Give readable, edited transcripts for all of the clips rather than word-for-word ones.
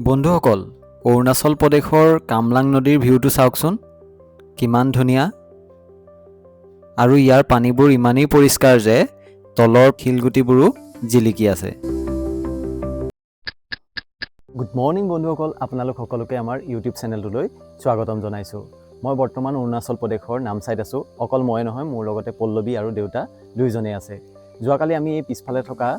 বন্ধুসকল, অৰুণাচল প্ৰদেশৰ কামলাং নদীৰ ভিউটো চাওকচোন, কিমান ধুনীয়া। আৰু ইয়াৰ পানীবোৰ ইমানেই পৰিষ্কাৰ যে তলৰ শিলগুটিবোৰো জিলিকি আছে। গুড মৰ্ণিং বন্ধুসকল, আপোনালোক সকলোকে আমাৰ ইউটিউব চেনেলটোলৈ স্বাগতম জনাইছোঁ। মই বৰ্তমান অৰুণাচল প্ৰদেশৰ নামচাইত আছোঁ। অকল ময়ে নহয়, মোৰ লগতে পল্লৱী আৰু দেউতা দুয়োজনেই আছে। যোৱাকালি আমি এই পিছফালে থকা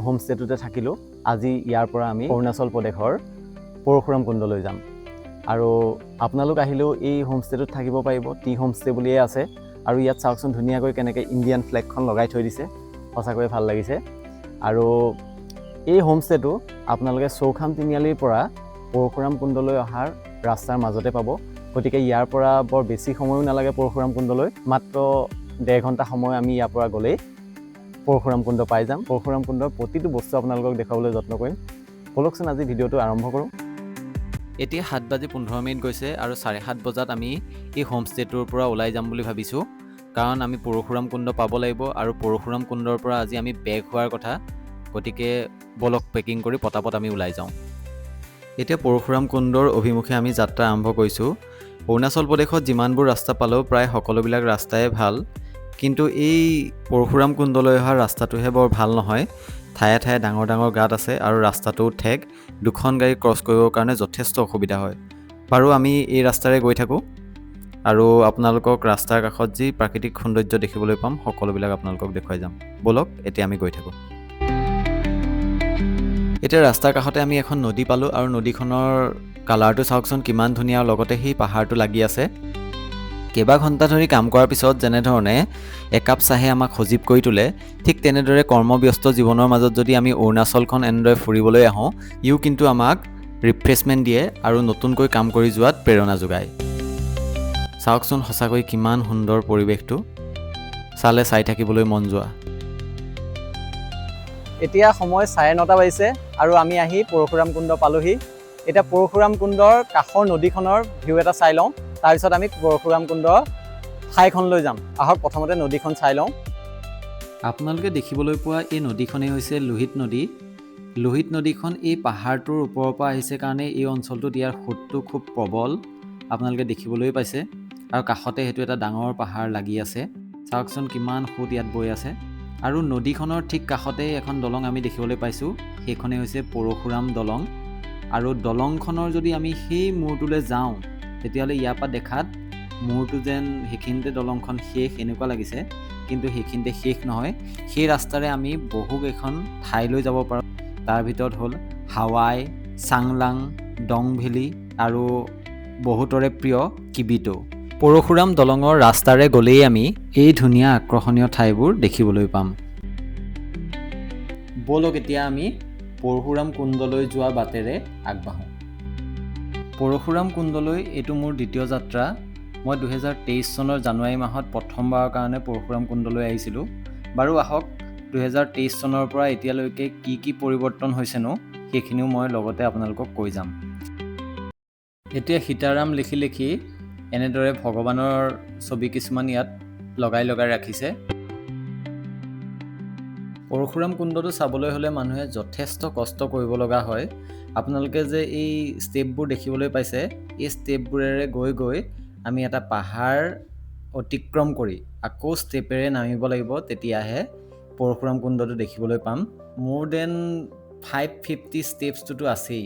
হোমষ্টেটোতে থাকিলোঁ। আজি ইয়াৰ পৰা আমি অৰুণাচল প্ৰদেশৰ পৰশুৰাম কুণ্ডলৈ যাম। আৰু আপোনালোক আহিলেও এই হোমষ্টেটোত থাকিব পাৰিব। টি হোমষ্টে বুলিয়ে আছে। আৰু ইয়াত চাওকচোন ধুনীয়াকৈ কেনেকৈ ইণ্ডিয়ান ফ্লেগখন লগাই থৈ দিছে, সঁচাকৈয়ে ভাল লাগিছে। আৰু এই হোমষ্টেটো আপোনালোকে চৌখাম তিনিআলিৰ পৰা পৰশুৰাম কুণ্ডলৈ অহাৰ ৰাস্তাৰ মাজতে পাব। গতিকে ইয়াৰ পৰা বৰ বেছি সময়ো নালাগে পৰশুৰাম কুণ্ডলৈ। মাত্ৰ 1.5 ঘণ্টা সময় আমি ইয়াৰ পৰা গ'লেই পৰশুৰাম কুণ্ড পাই যাম। পৰশুৰাম কুণ্ডৰ প্ৰতিটো বস্তু আপোনালোকক দেখুৱাবলৈ যত্ন কৰিম। বলকচোন আজি ভিডিঅ'টো আৰম্ভ কৰোঁ। এতিয়া 7:15 গৈছে আৰু 7:30 বজাত আমি এই হোমষ্টেটোৰ পৰা ওলাই যাম বুলি ভাবিছোঁ। কাৰণ আমি পৰশুৰাম কুণ্ড পাব লাগিব আৰু পৰশুৰাম কুণ্ডৰ পৰা আজি আমি বেক হোৱাৰ কথা। গতিকে বলক পেকিং কৰি পটাপট আমি ওলাই যাওঁ। এতিয়া পৰশুৰাম কুণ্ডৰ অভিমুখে আমি যাত্ৰা আৰম্ভ কৰিছোঁ। অৰুণাচল প্ৰদেশত যিমানবোৰ ৰাস্তা পালেও প্ৰায় সকলোবিলাক ৰাস্তাই ভাল, কিন্তু এই পৰশুৰাম কুণ্ডলৈ অহা ৰাস্তাটোহে বৰ ভাল নহয়। ঠায়ে ঠায়ে ডাঙৰ ডাঙৰ গাঁত আছে আৰু ৰাস্তাটোও ঠেক। দুখন গাড়ী ক্ৰছ কৰিবৰ কাৰণে যথেষ্ট অসুবিধা হয়। বাৰু আমি এই ৰাস্তাৰে গৈ থাকোঁ আৰু আপোনালোকক ৰাস্তাৰ কাষত যি প্ৰাকৃতিক সৌন্দৰ্য দেখিবলৈ পাম সকলোবিলাক আপোনালোকক দেখুৱাই যাম। বলক এতিয়া আমি গৈ থাকোঁ। এতিয়া ৰাস্তাৰ কাষতে আমি এখন নদী পালোঁ আৰু নদীখনৰ কালাৰটো চাওকচোন কিমান ধুনীয়া, আৰু লগতে সেই পাহাৰটো লাগি আছে। কেইবা ঘণ্টা ধৰি কাম কৰাৰ পিছত যেনেধৰণে একাপ চাহে আমাক সজীৱ কৰি তোলে, ঠিক তেনেদৰে কৰ্মব্যস্ত জীৱনৰ মাজত যদি আমি অৰুণাচলখন এনেদৰে ফুৰিবলৈ আহোঁ, ইও কিন্তু আমাক ৰিফ্ৰেছমেণ্ট দিয়ে আৰু নতুনকৈ কাম কৰি যোৱাত প্ৰেৰণা যোগায়। চাওকচোন সঁচাকৈ কিমান সুন্দৰ পৰিৱেশটো, চালে চাই থাকিবলৈ মন যোৱা। এতিয়া সময় 9:30 বাজিছে আৰু আমি আহি পৰশুৰাম কুণ্ড পালোহি। এতিয়া পৰশুৰাম কুণ্ডৰ কাষৰ নদীখনৰ ভিউ এটা চাই লওঁ, তাৰপিছত আমি পৰশুৰাম কুণ্ড ঠাইখনলৈ যাম। আহক প্ৰথমতে নদীখন চাই লওঁ। আপোনালোকে দেখিবলৈ পোৱা এই নদীখনেই হৈছে লোহিত নদী। লোহিত নদীখন এই পাহাৰটোৰ ওপৰৰ পৰা আহিছে কাৰণে এই অঞ্চলটোত ইয়াৰ সোঁতটো খুব প্ৰবল, আপোনালোকে দেখিবলৈ পাইছে। আৰু কাষতে সেইটো এটা ডাঙৰ পাহাৰ লাগি আছে। চাওকচোন কিমান সোঁত ইয়াত বৈ আছে। আৰু নদীখনৰ ঠিক কাষতেই এখন দলং আমি দেখিবলৈ পাইছোঁ, সেইখনেই হৈছে পৰশুৰাম দলং। আৰু দলংখনৰ যদি আমি সেই মূৰটোলৈ যাওঁ, তেতিয়াহ'লে ইয়াৰ পৰা দেখাত মূৰটো যেন সেইখিনিতে দলংখন শেষ এনেকুৱা লাগিছে, কিন্তু সেইখিনিতে শেষ নহয়। সেই ৰাস্তাৰে আমি বহুকেইখন ঠাইলৈ যাব পাৰোঁ। তাৰ ভিতৰত হ'ল হাৱাই, চাংলাং, ডং ভেলী আৰু বহুতৰে প্ৰিয় কিবিটো। পৰশুৰাম দলঙৰ ৰাস্তাৰে গ'লেই আমি এই ধুনীয়া আকৰ্ষণীয় ঠাইবোৰ দেখিবলৈ পাম। ব'লক এতিয়া আমি পৰশুৰাম কুণ্ডলৈ যোৱা বাটেৰে আগবাঢ়োঁ। পৰশুৰাম কুণ্ডলৈ এইটো মোৰ দ্বিতীয় যাত্ৰা। মই 2023 চনৰ জানুৱাৰী মাহত প্ৰথমবাৰৰ কাৰণে পৰশুৰাম কুণ্ডলৈ আহিছিলোঁ। বাৰু আহক 2023 চনৰ পৰা এতিয়ালৈকে কি পৰিৱৰ্তন হৈছেনো সেইখিনিও মই লগতে আপোনালোকক কৈ যাম। এতিয়া সীতাৰাম লিখি লিখি এনেদৰে ভগৱানৰ ছবি কিছুমান ইয়াত লগাই ৰাখিছে। পৰশুৰাম কুণ্ডটো চাবলৈ হ'লে মানুহে যথেষ্ট কষ্ট কৰিব লগা হয়। আপোনালোকে যে এই ষ্টেপবোৰ দেখিবলৈ পাইছে, এই ষ্টেপবোৰেৰে গৈ গৈ আমি এটা পাহাৰ অতিক্ৰম কৰি আকৌ ষ্টেপেৰে নামিব লাগিব, তেতিয়াহে পৰশুৰাম কুণ্ডটো দেখিবলৈ পাম। মোৰ দেন 550 ষ্টেপছটোতো আছেই।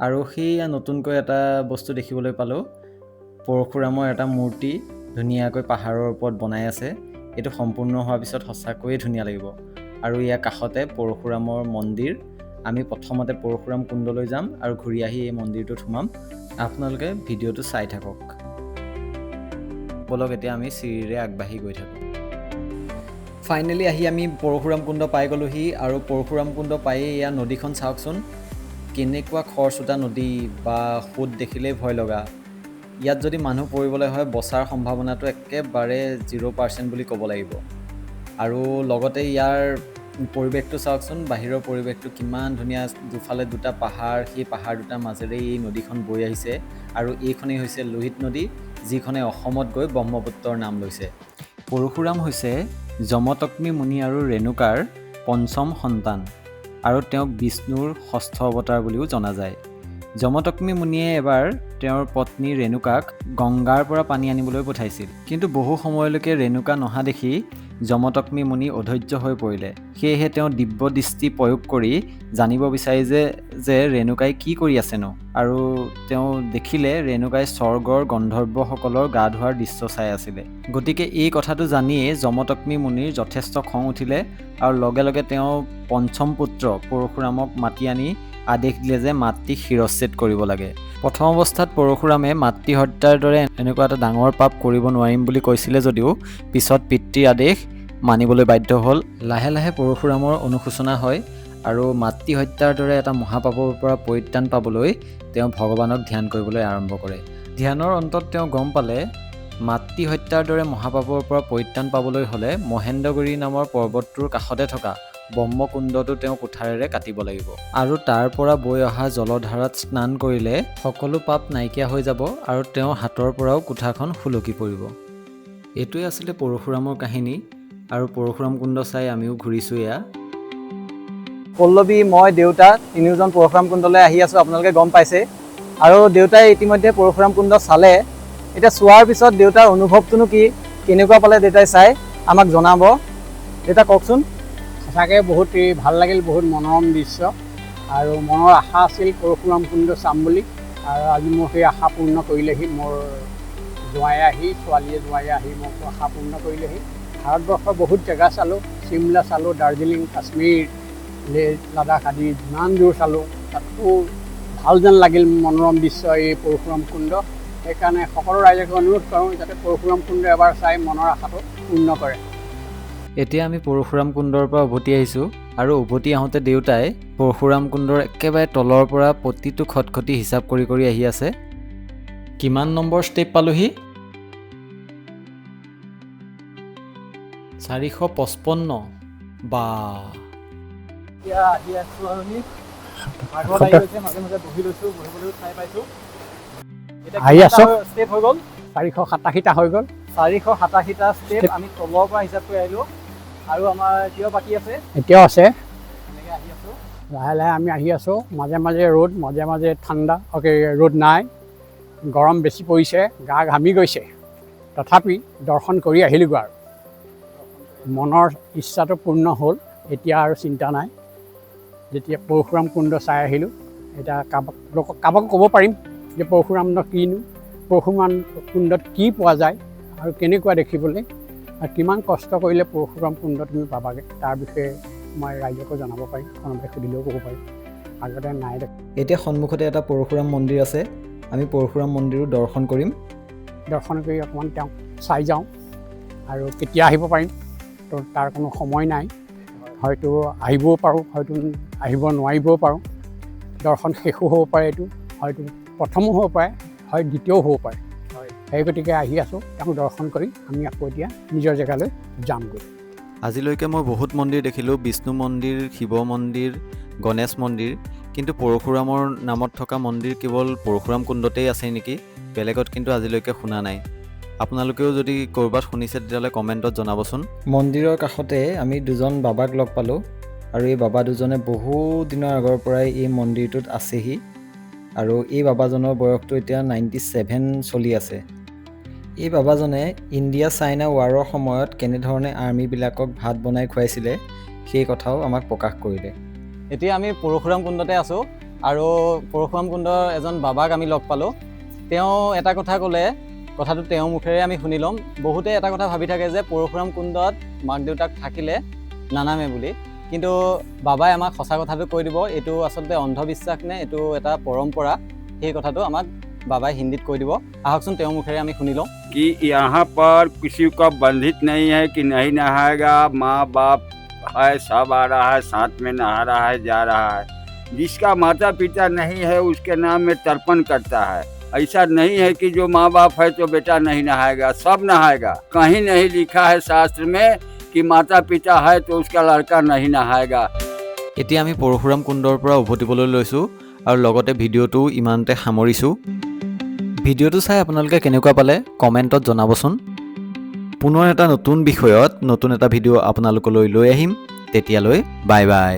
আৰু সেয়া নতুনকৈ এটা বস্তু দেখিবলৈ পালোঁ, পৰশুৰামৰ এটা মূৰ্তি ধুনীয়াকৈ পাহাৰৰ ওপৰত বনাই আছে। এইটো সম্পূৰ্ণ হোৱাৰ পিছত সঁচাকৈয়ে ধুনীয়া লাগিব। আৰু ইয়াৰ কাষতে পৰশুৰামৰ মন্দিৰ। আমি প্ৰথমতে পৰশুৰাম কুণ্ডলৈ যাম আৰু ঘূৰি আহি এই মন্দিৰটোত সোমাম। আপোনালোকে ভিডিঅ'টো চাই থাকক। বলক এতিয়া আমি চিৰিৰে আগবাঢ়ি গৈ থাকোঁ। ফাইনেলি আহি আমি পৰশুৰাম কুণ্ড পাই গ'লোহি। আৰু পৰশুৰাম কুণ্ড পায়েই এয়া নদীখন চাওকচোন, কেনেকুৱা খৰচোতা নদী, বা সোঁত দেখিলেই ভয় লগা। ইয়াত যদি মানুহ পৰিবলৈ হয়, বচাৰ সম্ভাৱনাটো একেবাৰে 0% বুলি ক'ব লাগিব। আৰু লগতে ইয়াৰ পৰিৱেশটো চাওকচোন, বাহিৰৰ পৰিৱেশটো কিমান ধুনীয়া। দুফালে দুটা পাহাৰ, সেই পাহাৰ দুটাৰ মাজেৰে এই নদীখন বৈ আহিছে। আৰু এইখনেই হৈছে লোহিত নদী, যিখনে অসমত গৈ ব্ৰহ্মপুত্ৰৰ নাম লৈছে। পৰশুৰাম হৈছে যমতক্মী মুনি আৰু ৰেণুকাৰ পঞ্চম সন্তান। আৰু তেওঁক বিষ্ণুৰ ষষ্ঠ অৱতাৰ বুলিও জনা যায়। যমদগ্নি মুনিয়ে এবাৰ তেওঁৰ পত্নী ৰেণুকাক গংগাৰ পৰা পানী আনিবলৈ পঠাইছিল, কিন্তু বহু সময়লৈকে ৰেণুকা নহা দেখি যমদগ্নি মুনি অধৈৰ্য হৈ পৰিলে। সেয়েহে তেওঁ দিব্য দৃষ্টি প্ৰয়োগ কৰি জানিব বিচাৰিছে যে ৰেণুকাই কি কৰি আছেনো, আৰু তেওঁ দেখিলে ৰেণুকাই স্বৰ্গৰ গন্ধৰ্বসকলৰ গা ধোৱাৰ দৃশ্য চাই আছিলে। গতিকে এই কথাটো জানিয়েই যমদগ্নি মুনিৰ যথেষ্ট খং উঠিলে আৰু লগে লগে তেওঁ পঞ্চম পুত্ৰ পৰশুৰামক মাতি আনি আদেশ দিলে যে মাতৃক শিৰচ্ছেদ কৰিব লাগে। প্ৰথম অৱস্থাত পৰশুৰামে মাতৃ হত্যাৰ দৰে এনেকুৱা এটা ডাঙৰ পাপ কৰিব নোৱাৰিম বুলি কৈছিলে যদিও পিছত পিতৃৰ আদেশ মানিবলৈ বাধ্য হ'ল। লাহে লাহে পৰশুৰামৰ অনুশোচনা হয় আৰু মাতৃ হত্যাৰ দৰে এটা মহাপাপৰ পৰা পৰিত্ৰাণ পাবলৈ তেওঁ ভগৱানক ধ্যান কৰিবলৈ আৰম্ভ কৰে। ধ্যানৰ অন্তত তেওঁ গম পালে মাতৃ হত্যাৰ দৰে মহাপাপৰ পৰা পৰিত্ৰাণ পাবলৈ হ'লে মহেন্দ্ৰগিৰি নামৰ পৰ্বতটোৰ কাষতে থকা ব্ৰহ্মকুণ্ডটো তেওঁ কুঠাৰেৰে কাটিব লাগিব, আৰু তাৰ পৰা বৈ অহা জলধাৰাত স্নান কৰিলে সকলো পাপ নাইকিয়া হৈ যাব আৰু তেওঁৰ হাতৰ পৰাও কুঠাৰখন সুলকি পৰিব। এইটোৱে আছিলে পৰশুৰামৰ কাহিনী, আৰু পৰশুৰাম কুণ্ড চাই আমিও ঘূৰিছোঁ। এয়া পল্লৱী, মই, দেউতা তিনিওজন পৰশুৰাম কুণ্ডলৈ আহি আছোঁ, আপোনালোকে গম পাইছে। আৰু দেউতাই ইতিমধ্যে পৰশুৰাম কুণ্ড চালে। এতিয়া চোৱাৰ পিছত দেউতাৰ অনুভৱটোনো কি, কেনেকুৱা পালে দেউতাই চাই আমাক জনাব। দেউতা কওকচোন। সঁচাকৈ বহুত ভাল লাগিল, বহুত মনোৰম দৃশ্য, আৰু মনৰ আশা আছিল পৰশুৰাম কুণ্ড চাম বুলি, আৰু আজি মোৰ সেই আশা পূৰ্ণ কৰিলেহি। মোৰ ছোৱালীয়ে আহি মোক আশা পূৰ্ণ কৰিলেহি। ভাৰতবৰ্ষৰ বহুত জেগা চালোঁ, চিমলা চালোঁ, দাৰ্জিলিং, কাশ্মীৰ, লাডাখ আদি যিমান দূৰ চালোঁ, তাতকো ভাল যেন লাগিল মনোৰম দৃশ্য এই পৰশুৰাম কুণ্ড। সেইকাৰণে সকলো ৰাইজকে অনুৰোধ কৰোঁ যাতে পৰশুৰাম কুণ্ড এবাৰ চাই মনৰ আশাটো পূৰ্ণ কৰে। এতিয়া আমি পৰশুৰাম কুণ্ডৰ পৰা উভতি আহিছোঁ, আৰু উভতি আহোঁতে দেউতাই পৰশুৰাম কুণ্ডৰ একেবাৰে তলৰ পৰা প্ৰতিটো খটখটি হিচাপ কৰি কৰি আহি আছে। কিমান নম্বৰ ষ্টেপ পালোহি? 455। বা এতিয়া আহি আছোঁ আৰু মাজে মাজে বহি লৈছোঁ, বহিবলৈ ঠাই পাইছোঁ। আহি আছোঁ, ষ্টেপ হৈ গ'ল 487টা হৈ গ'ল। 487টা ষ্টেপ আমি তলৰ পৰা হিচাপ কৰি আহিলোঁ, আৰু আমাৰ এতিয়াও বাকী আছে, এতিয়াও আছে। এনেকৈ আহি আছোঁ, লাহে লাহে আমি আহি আছোঁ। মাজে মাজে ৰ'দ, মাজে মাজে ঠাণ্ডা, ৰ'দ নাই, গৰম বেছি পৰিছে, গা ঘামি গৈছে, তথাপি দৰ্শন কৰি আহিলোগৈ। আৰু মনৰ ইচ্ছাটো পূৰ্ণ হ'ল, এতিয়া আৰু চিন্তা নাই। যেতিয়া পৰশুৰাম কুণ্ড চাই আহিলোঁ, এতিয়া কাৰোবাক ক'ব পাৰিম যে পৰশুৰাম কিনো, পৰশুৰাম কুণ্ডত কি পোৱা যায় আৰু কেনেকুৱা দেখিবলৈ, আৰু কিমান কষ্ট কৰিলে পৰশুৰাম কুণ্ড তুমি পাবাগৈ, তাৰ বিষয়ে মই ৰাইজকো জনাব পাৰিম, কোনোবাই সুধিলেও ক'ব পাৰিম। আগতে নাই দেখোন। এতিয়া সন্মুখতে এটা পৰশুৰাম মন্দিৰ আছে, আমি পৰশুৰাম মন্দিৰো দৰ্শন কৰিম। দৰ্শন কৰি অকণমান তেওঁক চাই যাওঁ, আৰু কেতিয়া আহিব পাৰিম তো তাৰ কোনো সময় নাই। হয়তো আহিবও পাৰোঁ, হয়তো আহিব নোৱাৰিবও পাৰোঁ। দৰ্শন শেষো হ'ব পাৰে, এইটো হয়তো প্ৰথমো হ'ব পাৰে, হয় দ্বিতীয়ও হ'ব পাৰে। সেই গতিকে আহি আছোঁ, তেওঁক দৰ্শন কৰি আমি আকৌ এতিয়া নিজৰ জেগালৈ যামগৈ। আজিলৈকে মই বহুত মন্দিৰ দেখিলোঁ, বিষ্ণু মন্দিৰ, শিৱ মন্দিৰ, গণেশ মন্দিৰ, কিন্তু পৰশুৰামৰ নামত থকা মন্দিৰ কেৱল পৰশুৰাম কুণ্ডতেই আছে নেকি, বেলেগত কিন্তু আজিলৈকে শুনা নাই। আপোনালোকেও যদি ক'ৰবাত শুনিছে তেতিয়াহ'লে কমেণ্টত জনাবচোন। মন্দিৰৰ কাষতে আমি দুজন বাবাক লগ পালোঁ, আৰু এই বাবা দুজনে বহু দিনৰ আগৰ পৰাই এই মন্দিৰটোত আছেহি, আৰু এই বাবাজনৰ বয়সটো এতিয়া 97 চলি আছে। এই বাবাজনে ইণ্ডিয়া চাইনা ৱাৰৰ সময়ত কেনেধৰণে আৰ্মিবিলাকক ভাত বনাই খুৱাইছিলে সেই কথাও আমাক প্ৰকাশ কৰিলে। এতিয়া আমি পৰশুৰাম কুণ্ডতে আছোঁ, আৰু পৰশুৰাম কুণ্ডৰ এজন বাবাক আমি লগ পালোঁ। তেওঁ এটা কথা ক'লে, কথাটো তেওঁৰ মুখেৰে আমি শুনি ল'ম। বহুতে এটা কথা ভাবি থাকে যে পৰশুৰাম কুণ্ডত মাক দেউতাক থাকিলে নানামে বুলি, কিন্তু বাবাই আমাক সঁচা কথাটো কৈ দিব, এইটো আচলতে অন্ধবিশ্বাস নে এইটো এটা পৰম্পৰা, সেই কথাটো আমাক बाबा हिंदी কৈ দিব আহকচোন তেওঁ মুখেৰে আমি শুনি লওঁ कि यहाँ पर किसी का बंधित नहीं है कि नहीं नहाएगा माँ बाप है सब आ रहा है साथ में नहा रहा है जा रहा है जिसका माता पिता नहीं है उसके नाम में तर्पण करता है ऐसा नहीं है कि जो माँ बाप है तो बेटा नहीं नहाएगा सब नहाएगा कहीं नहीं लिखा है शास्त्र में कि माता पिता है तो उसका लड़का नहीं नहाएगा এতিয়া আমি পৰশুৰাম কুণ্ডৰ পৰা উভতিবলৈ লৈছোঁ আৰু লগতে ভিডিঅ'টো ইমানতে সামৰিছোঁ ভিডিঅ'টো চাই আপোনালোকে কেনেকুৱা পালে কমেণ্টত জনাবচোন পুনৰ এটা নতুন বিষয়ত নতুন এটা ভিডিঅ' আপোনালোকলৈ লৈ আহিম তেতিয়ালৈ বাই বাই